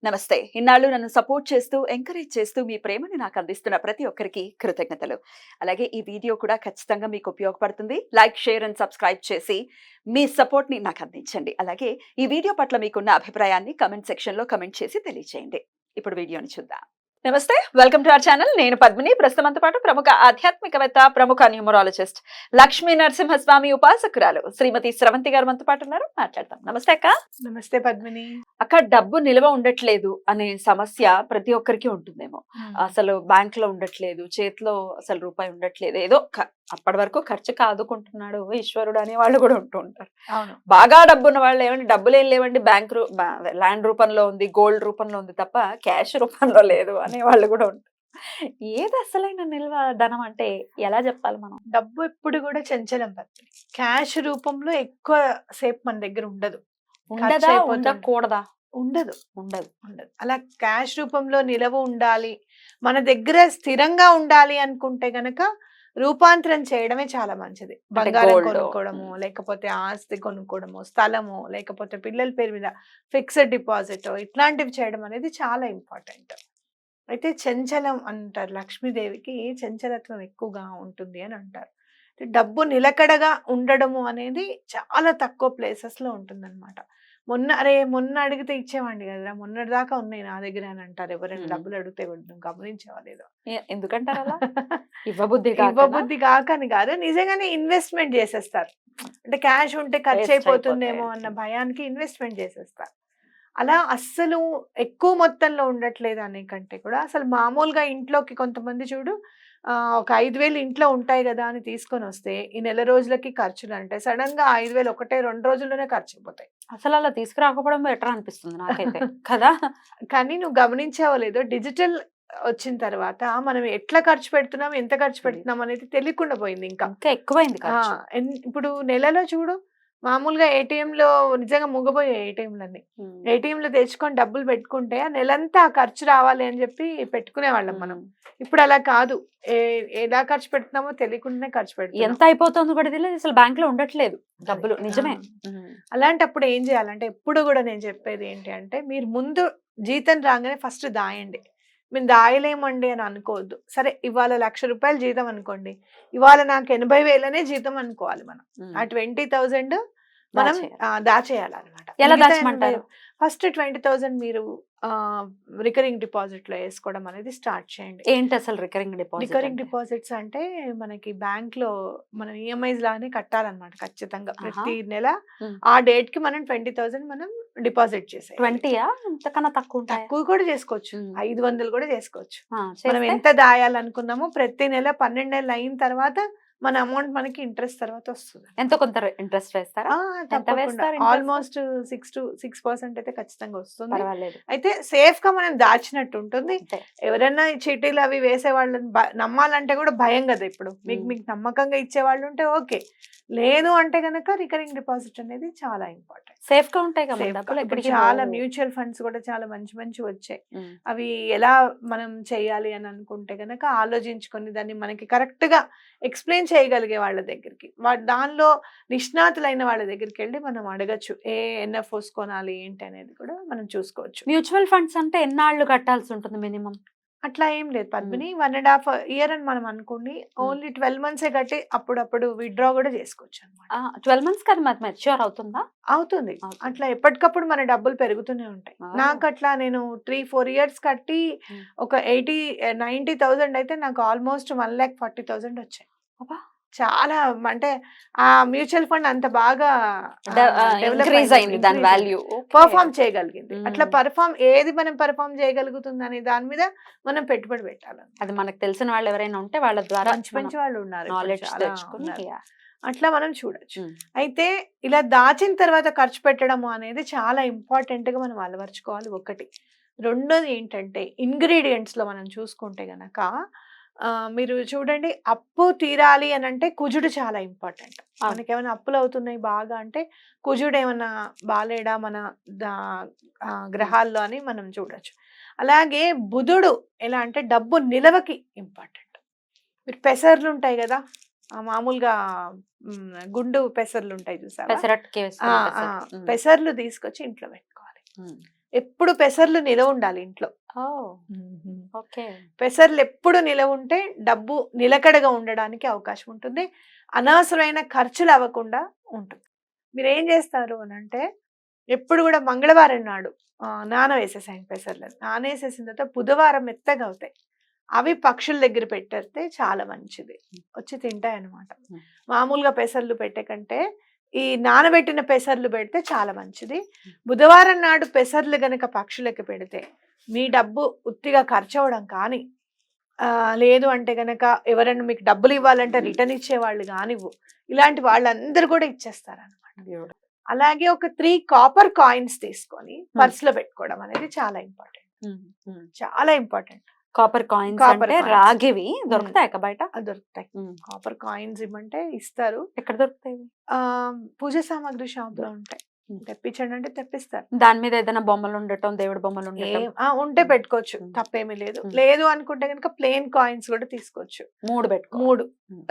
నమస్తే. ఇన్నాళ్ళు నన్ను సపోర్ట్ చేస్తూ, ఎంకరేజ్ చేస్తూ మీ ప్రేమని నాకు అందిస్తున్న ప్రతి ఒక్కరికి కృతజ్ఞతలు. అలాగే ఈ వీడియో కూడా ఖచ్చితంగా మీకు ఉపయోగపడుతుంది. లైక్, షేర్ అండ్ సబ్స్క్రైబ్ చేసి మీ సపోర్ట్‌ని నాకు అందించండి. అలాగే ఈ వీడియో పట్ల మీకున్న అభిప్రాయాన్ని కామెంట్ సెక్షన్‌లో కామెంట్ చేసి తెలియజేయండి. ఇప్పుడు వీడియోని చూద్దాం. నమస్తే. Welcome to our channel. నేను పద్మిని. ప్రస్తుతం మనతో పాటు ప్రముఖ ఆధ్యాత్మికవేత్త, ప్రముఖ న్యూమరాలజిస్ట్ లక్ష్మీ నరసింహస్వామి ఉపాసకురాలు శ్రీమతి స్రవంతి గారు మనతో పాటు ఉన్నారు. మాట్లాడతాం. నమస్తే అక్క. నమస్తే పద్మిని. అక్క, డబ్బు నిల్వ ఉండట్లేదు అనే సమస్య ప్రతి ఒక్కరికి ఉంటుందేమో. అసలు బ్యాంక్ లో ఉండట్లేదు, చేతిలో అసలు రూపాయి ఉండట్లేదు, ఏదో అప్పటి వరకు ఖర్చు కాదుకుంటున్నాడు ఈశ్వరుడు అనే వాళ్ళు కూడా ఉంటూ ఉంటారు. అవును. బాగా డబ్బు ఉన్న వాళ్ళు ఏమండి, డబ్బులు ఏం లేవండి, బ్యాంక్ ల్యాండ్ రూపంలో ఉంది, గోల్డ్ రూపంలో ఉంది తప్ప క్యాష్ రూపంలో లేదు అనే వాళ్ళు కూడా ఉంటారు. ఏది అసలైన నిల్వ ధనం అంటే ఎలా చెప్పాలి మనం? డబ్బు ఎప్పుడు కూడా చంచలం పద్మిని. క్యాష్ రూపంలో ఎక్కువ సేపు మన దగ్గర ఉండదు. ఉండదా, ఉండకూడదా? ఉండదు ఉండదు ఉండదు అలా క్యాష్ రూపంలో నిలవ ఉండాలి, మన దగ్గర స్థిరంగా ఉండాలి అనుకుంటే గనక రూపాంతరం చేయడమే చాలా మంచిది. బంగారం కొనుక్కోవడము, లేకపోతే ఆస్తి కొనుక్కోవడము, స్థలము, లేకపోతే పిల్లల పేరు మీద ఫిక్స్డ్ డిపాజిట్, ఇట్లాంటివి చేయడం అనేది చాలా ఇంపార్టెంట్. అయితే చంచలం అంటారు, లక్ష్మీదేవికి చంచలత్వం ఎక్కువగా ఉంటుంది అని అంటారు. డబ్బు నిలకడగా ఉండడము అనేది చాలా తక్కువ ప్లేసెస్ లో ఉంటుందన్నమాట. మొన్న అడిగితే ఇచ్చేవాడిని కదరా, మొన్నటి దాకా ఉన్నాయి నా దగ్గర అని అంటారు ఎవరైనా డబ్బులు అడిగితే. గమనించేవాళ్ళు ఎందుకంటారు అలా? ఇవ్వబుద్ధి కాక అని కాదు, నిజంగానే ఇన్వెస్ట్మెంట్ చేసేస్తారు. అంటే క్యాష్ ఉంటే ఖర్చు అయిపోతుందేమో అన్న భయానికి ఇన్వెస్ట్మెంట్ చేసేస్తారు. అలా అస్సలు ఎక్కువ మొత్తంలో ఉండట్లేదు అనే కంటే కూడా అసలు మామూలుగా ఇంట్లోకి కొంతమంది చూడు, ఒక 5,000 ఇంట్లో ఉంటాయి కదా అని తీసుకొని వస్తే ఈ నెల రోజులకి ఖర్చులు అంటే సడన్ గా 5,000 2 రోజుల్లోనే ఖర్చు అయిపోతాయి. అసలు అలా తీసుకురాకపోవడం బెటర్ అనిపిస్తుంది నాకైతే కదా. కానీ నువ్వు గమనించావో లేదో, డిజిటల్ వచ్చిన తర్వాత మనం ఎట్లా ఖర్చు పెడుతున్నాం, ఎంత ఖర్చు పెడుతున్నాం అనేది తెలియకుండా పోయింది. ఇంకా ఎక్కువైంది. ఇప్పుడు నెలలో చూడు, మామూలుగా ఏటీఎంలో నిజంగా ముగబోయే ఏటీఎంలన్నీ, ఏటీఎంలో తెచ్చుకొని డబ్బులు పెట్టుకుంటే ఆ నెలంతా ఖర్చు రావాలి అని చెప్పి పెట్టుకునే వాళ్ళం మనం. ఇప్పుడు అలా కాదు, ఎలా ఖర్చు పెడుతున్నామో తెలియకుండానే ఖర్చు పెడుతున్నాం. ఎంత అయిపోతుందో కూడా తెలియదు, అసలు బ్యాంక్ లో ఉండట్లేదు డబ్బులు. నిజమే. అలాంటప్పుడు ఏం చేయాలంటే, ఎప్పుడు కూడా నేను చెప్పేది ఏంటి అంటే, మీరు ముందు జీతం రాగానే ఫస్ట్ దాయండి. మేము దాయలేమండి అని అనుకోవద్దు. సరే, ఇవాళ 1,00,000 రూపాయలు జీతం అనుకోండి, ఇవాళ నాకు 80,000 జీతం అనుకోవాలి. మనం ఆ 20,000 మనం దాచేయాలన్నమాట. ఎలా దాచమంటారు? ఫస్ట్ 20,000 మీరు రికరింగ్ డిపాజిట్ లో వేసుకోవడం అనేది స్టార్ట్ చేయండి. ఏంటి అసలు రికరింగ్ డిపాజిట్? రికరింగ్ డిపాజిట్స్ అంటే మనకి బ్యాంక్ లో మనం ఈఎంఐస్ లాగానే కట్టాలన్నమాట ఖచ్చితంగా. ప్రతి నెల ఆ డేట్ కి మనం 20,000 మనం డిపాజిట్ చేసేయాలి. 20యా? అంతకన్నా తక్కువ కూడా చేసుకోవచ్చు, 500 కూడా చేసుకోవచ్చు. మనం ఎంత దాయాలనుకున్నామో ప్రతి నెల 12 నెలలు అయిన తర్వాత మన అమౌంట్ మనకి ఇంట్రెస్ట్ తర్వాత వస్తుంది. ఎంతో కొంత ఇంట్రెస్ట్ వేస్తారా? ఆల్మోస్ట్ 6% అయితే ఖచ్చితంగా వస్తుంది. అయితే సేఫ్ గా మనం దాచినట్టు ఉంటుంది. ఎవరైనా చీటీలు అవి వేసే వాళ్ళని నమ్మాలంటే కూడా భయం కదా. ఇప్పుడు మీకు నమ్మకంగా ఇచ్చే వాళ్ళు ఉంటే ఓకే, లేదు అంటే గనక రికరింగ్ డిపాజిట్ అనేది చాలా ఇంపార్టెంట్. సేఫ్ గా ఉంటాయి కదా. చాలా మ్యూచువల్ ఫండ్స్ కూడా చాలా మంచి వచ్చాయి. అవి ఎలా మనం చేయాలి అని అనుకుంటే గనక ఆలోచించుకొని దాన్ని మనకి కరెక్ట్ గా ఎక్స్ప్లెయిన్ చేయగలిగే వాళ్ళ దగ్గరికి, దానిలో నిష్ణాతులైన వాళ్ళ దగ్గరికి వెళ్ళి మనం అడగచ్చు. ఎన్ఎఫ్ఓస్ కొనాలి ఏంటి అనేది కూడా మనం చూసుకోవచ్చు. మ్యూచువల్ ఫండ్స్ అంటే ఎన్నాళ్ళు కట్టాల్సి ఉంటుంది మినిమం? అట్లా ఏం లేదు పద్మిని, 1.5 year అని మనం అనుకోండి. ఓన్లీ 12 months కట్టి అప్పుడప్పుడు విత్డ్రా కూడా చేసుకోవచ్చు అనమాట. 12 months కదా మరి మెచ్యూర్ అవుతుందా? అవుతుంది. అట్లా ఎప్పటికప్పుడు మన డబ్బులు పెరుగుతూనే ఉంటాయి. నాకు అట్లా నేను 3-4 years కట్టి ఒక 80-90,000 అయితే నాకు ఆల్మోస్ట్ 1,40,000 వచ్చాయి. చాలా, అంటే ఆ మ్యూచువల్ ఫండ్ అంత బాగా పర్ఫామ్ చేయగలిగింది. అట్లా ఏది మనం పర్ఫామ్ చేయగలుగుతుంది అనే దాని మీద మనం పెట్టుబడి పెట్టాలి. అది మనకు తెలిసిన వాళ్ళు ఎవరైనా ఉంటే వాళ్ళ ద్వారా మంచి వాళ్ళు ఉన్నారు, నాలెడ్జ్ తెచ్చుకుని అట్లా మనం చూడొచ్చు. అయితే ఇలా దాచిన తర్వాత ఖర్చు పెట్టడము అనేది చాలా ఇంపార్టెంట్ గా మనం అలవర్చుకోవాలి. ఒకటి. రెండోది ఏంటంటే, ఇంగ్రీడియంట్స్ లో మనం చూసుకుంటే గనక మీరు చూడండి, అప్పు తీరాలి అని అంటే కుజుడు చాలా ఇంపార్టెంట్. మనకి ఏమైనా అప్పులు అవుతున్నాయి బాగా అంటే కుజుడు ఏమన్నా బాలేడా మన గ్రహాల్లో అని మనం చూడొచ్చు. అలాగే బుధుడు ఎలా అంటే డబ్బు నిలవకి ఇంపార్టెంట్. మీరు పెసర్లు ఉంటాయి కదా, మామూలుగా గుండు పెసర్లు ఉంటాయి చూసావా, పెసర్లు తీసుకొచ్చి ఇంట్లో పెట్టుకోవాలి. ఎప్పుడు పెసర్లు నిలవ ఉండాలి ఇంట్లో. ఓకే. పెసర్లు ఎప్పుడు నిలవ ఉంటే డబ్బు నిలకడగా ఉండడానికి అవకాశం ఉంటుంది. అనవసరమైన ఖర్చులు అవ్వకుండా ఉంటుంది. మీరేం చేస్తారు అనంటే ఎప్పుడు కూడా మంగళవారం నాడు నానవేసేసాయండి పెసర్లను. నానేసేసిన తర్వాత బుధవారం మెత్తగా అవుతాయి. అవి పక్షుల దగ్గర పెట్టేస్తే చాలా మంచిది. వచ్చి తింటాయన్నమాట. మామూలుగా పెసర్లు పెట్టే కంటే ఈ నానబెట్టిన పెసర్లు పెడితే చాలా మంచిది. బుధవారం నాడు పెసర్లు గనక పక్షులకి పెడితే మీ డబ్బు ఉత్తిగా ఖర్చు అవ్వడం కానీ, లేదు అంటే గనక ఎవరైనా మీకు డబ్బులు ఇవ్వాలంటే రిటర్న్ ఇచ్చేవాళ్ళు కానివ్వు, ఇలాంటి వాళ్ళందరూ కూడా ఇచ్చేస్తారన్నమాట. అలాగే ఒక 3 కాపర్ కాయిన్స్ తీసుకొని పర్సులో పెట్టుకోవడం అనేది చాలా ఇంపార్టెంట్. చాలా ఇంపార్టెంట్. కాపర్ కాయిన్స్ కాపర్ అంటే కాయిన్స్. రాగివి దొరుకుతాయి బయట? దొరుకుతాయి. కాపర్ కాయిన్స్ ఇవ్వమంటే ఇస్తారు. ఎక్కడ దొరుకుతాయి? పూజ సామాగ్రి షాప్ లో ఉంటాయి. తెప్పించండి అంటే తెప్పిస్తారు. దాని మీద ఏదైనా బొమ్మలు ఉండటం, దేవుడి బొమ్మలు ఉండటం ఉంటే పెట్టుకోవచ్చు, తప్పేమీ లేదు. లేదు అనుకుంటే కనుక ప్లెయిన్ కాయిన్స్ కూడా తీసుకోవచ్చు. 3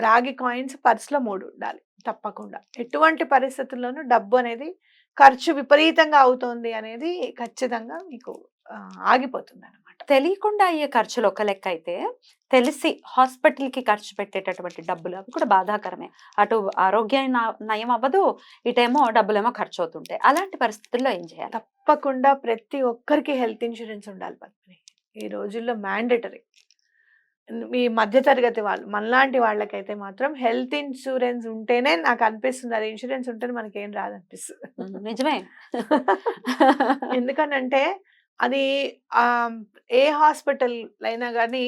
రాగి కాయిన్స్ పర్సులో 3 ఉండాలి తప్పకుండా. ఎటువంటి పరిస్థితుల్లోనూ డబ్బు అనేది ఖర్చు విపరీతంగా అవుతోంది అనేది ఖచ్చితంగా మీకు ఆగిపోతుంది అనమాట. తెలియకుండా అయ్యే ఖర్చులు ఒక లెక్క అయితే, తెలిసి హాస్పిటల్ కి ఖర్చు పెట్టేటటువంటి డబ్బులు అవి కూడా బాధాకరమే. అటు ఆరోగ్యం నయం అవ్వదు, ఇటేమో డబ్బులేమో ఖర్చు అవుతుంటాయి. అలాంటి పరిస్థితుల్లో ఏం చేయాలి? తప్పకుండా ప్రతి ఒక్కరికి హెల్త్ ఇన్సూరెన్స్ ఉండాలి పద్మిని. ఈ రోజుల్లో మ్యాండేటరీ. మీ మధ్యతరగతి వాళ్ళు, మనలాంటి వాళ్ళకైతే మాత్రం హెల్త్ ఇన్సూరెన్స్ ఉంటేనే నాకు అనిపిస్తుంది, అది ఇన్సూరెన్స్ ఉంటేనే మనకేం రాదనిపిస్తుంది. నిజమే. ఎందుకనంటే అది ఏ హాస్పిటల్ అయినా కానీ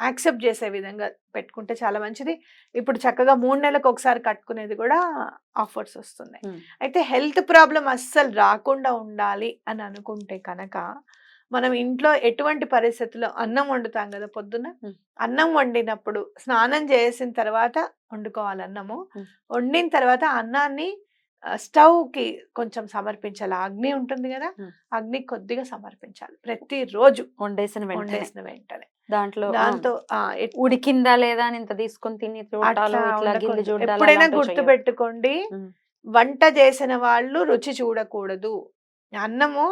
యాక్సెప్ట్ చేసే విధంగా పెట్టుకుంటే చాలా మంచిది. ఇప్పుడు చక్కగా 3 నెలలకు ఒకసారి కట్టుకునేది కూడా ఆఫర్స్ వస్తున్నాయి. అయితే హెల్త్ ప్రాబ్లం అస్సలు రాకుండా ఉండాలి అని అనుకుంటే కనుక మనం ఇంట్లో ఎటువంటి పరిస్థితుల్లో అన్నం వండుతాం కదా పొద్దున, అన్నం వండినప్పుడు స్నానం చేసిన తర్వాత వండుకోవాలి అన్నము. వండిన తర్వాత అన్నాన్ని స్టవ్ కి కొంచెం సమర్పించాలి. అగ్ని ఉంటుంది కదా, అగ్ని కొద్దిగా సమర్పించాలి ప్రతిరోజు వండేసిన వెంటనే. దాంతో ఉడికిందా లేదా అని ఇంత తీసుకొని తిని ఎప్పుడైనా గుర్తు పెట్టుకోండి, వంట చేసిన వాళ్ళు రుచి చూడకూడదు. అన్నము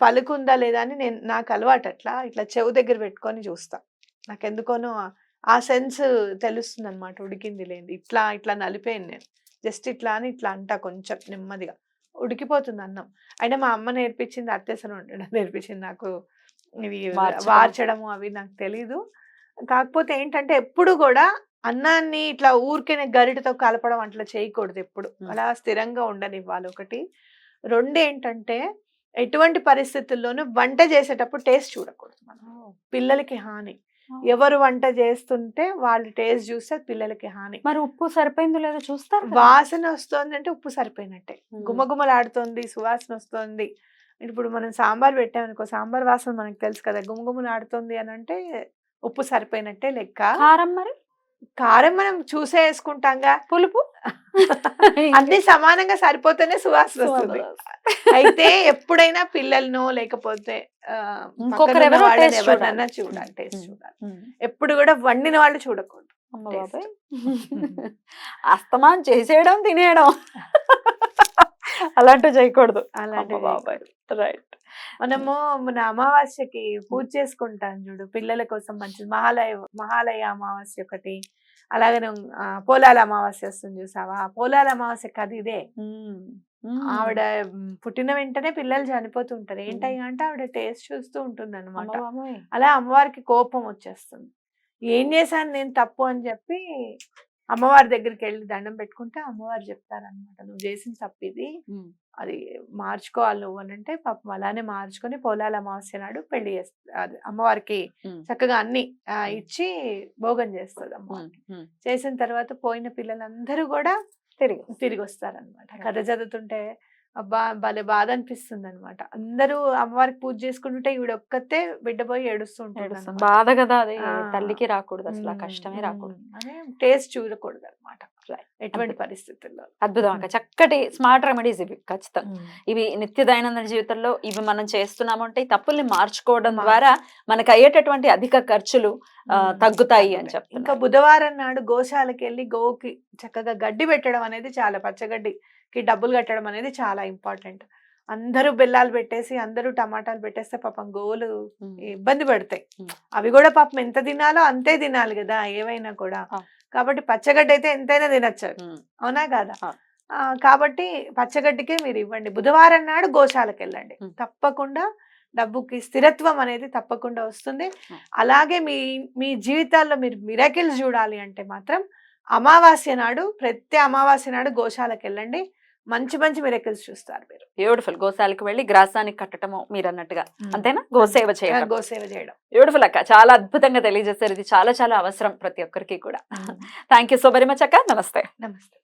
పలుకుందా లేదా అని నాకు అలవాటు. ఇట్లా చెవు దగ్గర పెట్టుకొని చూస్తా. నాకు ఎందుకోనో ఆ సెన్స్ తెలుస్తుంది అనమాట, ఉడికింది లేదు. ఇట్లా నలిపేను నేను. జస్ట్ ఇట్లా అని ఇట్లా అంటా కొంచెం నెమ్మదిగా, ఉడికిపోతుంది అన్నం. అయినా మా అమ్మ నేర్పించింది, అత్తేసను వండడం నేర్పించింది నాకు. ఇవి వార్చడము అవి నాకు తెలీదు. కాకపోతే ఏంటంటే ఎప్పుడు కూడా అన్నాన్ని ఇట్లా ఊరికే గరిటతో కలపడం అట్లా చేయకూడదు. ఎప్పుడు అలా స్థిరంగా ఉండనివ్వాలి. 1. 2 ఏంటంటే ఎటువంటి పరిస్థితుల్లోనూ వంట చేసేటప్పుడు టేస్ట్ చూడకూడదు మనం. పిల్లలకి హాని. ఎవరు వంట చేస్తుంటే వాళ్ళు టేస్ట్ చూస్తే పిల్లలకి హాని. మరి ఉప్పు సరిపోయిందో లేదో చూస్తారు. వాసన వస్తుంది అంటే ఉప్పు సరిపోయినట్టే. గుమగుమలాడుతోంది, సువాసన వస్తుంది. ఇప్పుడు మనం సాంబార్ పెట్టామనుకో, సాంబార్ వాసన మనకు తెలుసు కదా, గుమగుమలాడుతుంది అని అంటే ఉప్పు సరిపోయినట్టే లెక్క. కారం మరి? కారం మనం చూసే వేసుకుంటాంగా. పులుపు అన్ని సమానంగా సరిపోతేనే సువాసన వస్తుంది. అయితే ఎప్పుడైనా పిల్లలను లేకపోతే ఎవరినన్నా చూడాలి, టేస్ట్ చూడాలి. ఎప్పుడు కూడా వండిన వాళ్ళు చూడకూడదు. అస్తమానం చేసేయడం, తినేయడం అలాంటివి చేయకూడదు. రైట్. మనము మన అమావాస్యకి పూజ చేసుకుంటాం చూడు, పిల్లల కోసం మంచిది. మహాలయ అమావాస్య ఒకటి, అలాగనే పోలాల అమావాస్య వస్తుంది చూసావా. పోలాల అమావాస్య కది ఇదే. ఆవిడ పుట్టిన వెంటనే పిల్లలు చనిపోతుంటారు. ఏంటయ్యా అంటే ఆవిడ టేస్ట్ చూస్తూ ఉంటుంది అనమాట. అలా అమ్మవారికి కోపం వచ్చేస్తుంది. ఏం చేశాను నేను తప్పు అని చెప్పి అమ్మవారి దగ్గరికి వెళ్ళి దండం పెట్టుకుంటే అమ్మవారు చెప్తారనమాట, నువ్వు చేసిన తప్పు ఇది, అది మార్చుకోవాలి నువ్వు అని అంటే పాపం అలానే మార్చుకొని పోలాల అమావాస్య నాడు పెళ్లి చేస్తుంది. అమ్మవారికి చక్కగా అన్ని ఇచ్చి భోగం చేస్తుంది అమ్మవారికి. చేసిన తర్వాత పోయిన పిల్లలందరూ కూడా తిరిగి వస్తారనమాట. కథ చదువుతుంటే అబ్బా భలే బాధ అనిపిస్తుంది అనమాట. అందరూ అమ్మవారికి పూజ చేసుకుంటుంటే ఈవిడ ఒక్కతే బిడ్డ పోయి ఏడుస్తుంటాడు. బాధ కదా అది, తల్లికి రాకూడదు అసలు, కష్టమే రాకూడదు. అదే టేస్ట్ చూడకూడదు అనమాట ఎటువంటి పరిస్థితుల్లో. అద్భుతం. చక్కటి స్మార్ట్ రెమెడీస్ ఇవి. ఖచ్చితంగా ఇవి నిత్య దైనందిన జీవితంలో ఇవి మనం చేస్తున్నామంటే ఈ తప్పుల్ని మార్చుకోవడం ద్వారా మనకు అయ్యేటటువంటి అధిక ఖర్చులు తగ్గుతాయి అని చెప్తాను. ఇంకా బుధవారం నాడు గోశాలకి వెళ్ళి గోకి చక్కగా గడ్డి పెట్టడం అనేది చాలా, పచ్చగడ్డికి డబ్బులు కట్టడం అనేది చాలా ఇంపార్టెంట్. అందరూ బెల్లాలు పెట్టేసి అందరూ టమాటాలు పెట్టేస్తే పాపం గోవులు ఉమ్, ఇబ్బంది పడతాయి. ఉమ్. అవి కూడా పాపం ఎంత తినాలో అంతే తినాలి కదా ఏవైనా కూడా. ఆ. కాబట్టి పచ్చగడ్డి అయితే ఎంతైనా తినచ్చు అవి. ఉమ్, అవునా కాదా? ఆ. కాబట్టి పచ్చగడ్డికే మీరు ఇవ్వండి. బుధవారం నాడు గోశాలకు వెళ్ళండి. ఉమ్. తప్పకుండా డబ్బుకి స్థిరత్వం అనేది తప్పకుండా వస్తుంది. ఉమ్. అలాగే మీ మీ జీవితాల్లో మీరు మిరకిల్స్ చూడాలి అంటే మాత్రం అమావాస్య నాడు, ప్రతి అమావాస్య నాడు గోశాలకు వెళ్ళండి. మంచి మంచి మిరకిల్స్ చూస్తారు మీరు. బ్యూటిఫుల్. గోశాలకు వెళ్ళి గ్రాసానికి కట్టడము మీరు అన్నట్టుగా అంతేనా, గోసేవ చేయడం. గోసేవ చేయడం. బ్యూటిఫుల్ అక్క, చాలా అద్భుతంగా తెలియజేశారు. ఇది చాలా చాలా అవసరం ప్రతి ఒక్కరికి కూడా. Thank you so very much అక్క. నమస్తే. నమస్తే.